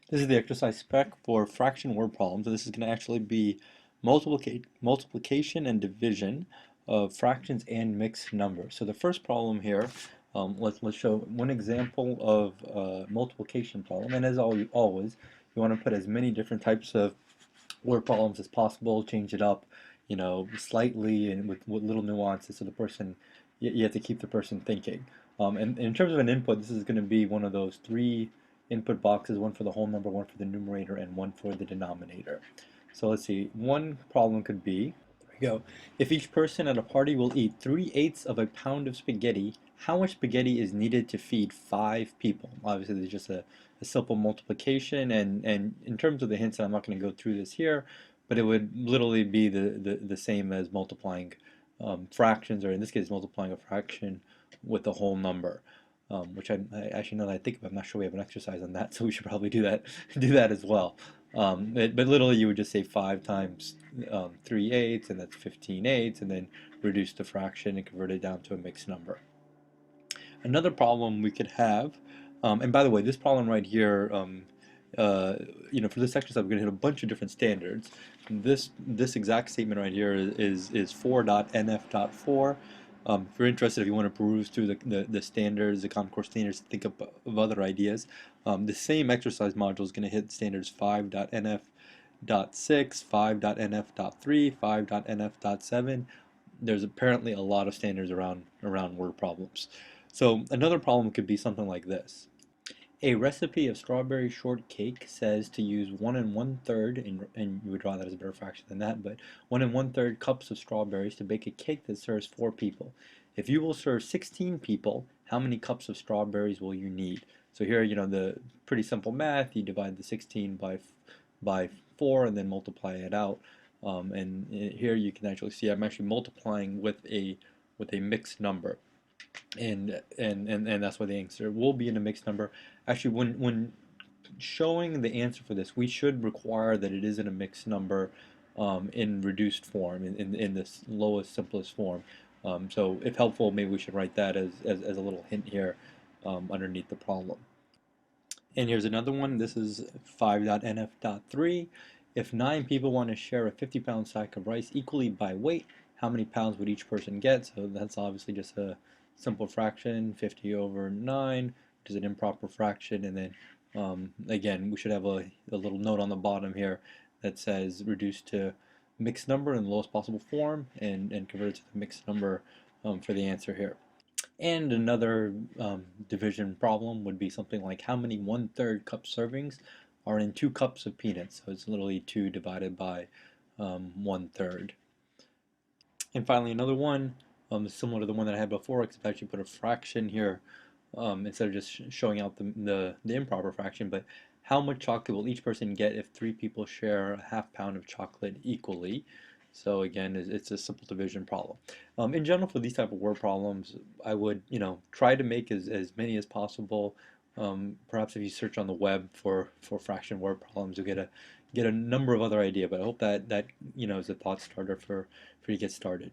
This is the exercise spec for fraction word problems. So this is going to actually be multiplication and division of fractions and mixed numbers. So the first problem here, let's show one example of multiplication problem. And as always, you want to put as many different types of word problems as possible, change it up, slightly and with little nuances so the person, you have to keep the person thinking. And in terms of an input, this is going to be one of those three input boxes, one for the whole number, one for the numerator, and one for the denominator. So let's see, one problem could be, there we go, if each person at a party will eat 3/8 of a pound of spaghetti, how much spaghetti is needed to feed 5 people? Obviously, there's just a simple multiplication, and in terms of the hints, I'm not going to go through this here, but it would literally be the same as multiplying fractions, or in this case, multiplying a fraction with a whole number. Which I actually, now that I think about it, I'm not sure we have an exercise on that, so we should probably do that do that as well. But literally, you would just say 5 times 3/8, and that's 15/8, and then reduce the fraction and convert it down to a mixed number. Another problem we could have, and by the way, this problem right here, for this exercise, we're going to hit a bunch of different standards. This exact statement right here is 4.nf.4. If you're interested, if you want to peruse through the standards, the Common Core standards, think of other ideas. The same exercise module is going to hit standards 5.nf.6, 5.nf.3, 5.nf.7. There's apparently a lot of standards around word problems. So another problem could be something like this. A recipe of strawberry shortcake says to use 1 1/3, and you would draw that as a better fraction than that, but 1 1/3 cups of strawberries to bake a cake that serves 4 people. If you will serve 16 people, how many cups of strawberries will you need? So here, the pretty simple math, you divide the 16 by 4 and then multiply it out. And here you can actually see I'm actually multiplying with a mixed number. And that's why the answer will be in a mixed number. Actually, when showing the answer for this, we should require that it is in a mixed number, in reduced form, in this lowest, simplest form. So if helpful, maybe we should write that as a little hint here, underneath the problem. And here's another one. This is 5.nf.3. If 9 people want to share a 50-pound sack of rice equally by weight, how many pounds would each person get? So that's obviously just a simple fraction, 50 over 9, which is an improper fraction. And then, again, we should have a little note on the bottom here that says reduce to mixed number in the lowest possible form, and convert it to the mixed number for the answer here. And another division problem would be something like how many 1/3 cup servings are in 2 cups of peanuts. So it's literally 2 divided by 1/3. And finally, another one, similar to the one that I had before, except I actually put a fraction here instead of just showing out the improper fraction. But how much chocolate will each person get if 3 people share a ½ pound of chocolate equally? So again, it's a simple division problem. In general, for these type of word problems, I would, try to make as many as possible. Perhaps if you search on the web for fraction word problems, you'll get a number of other ideas. But I hope that is a thought starter for you to get started.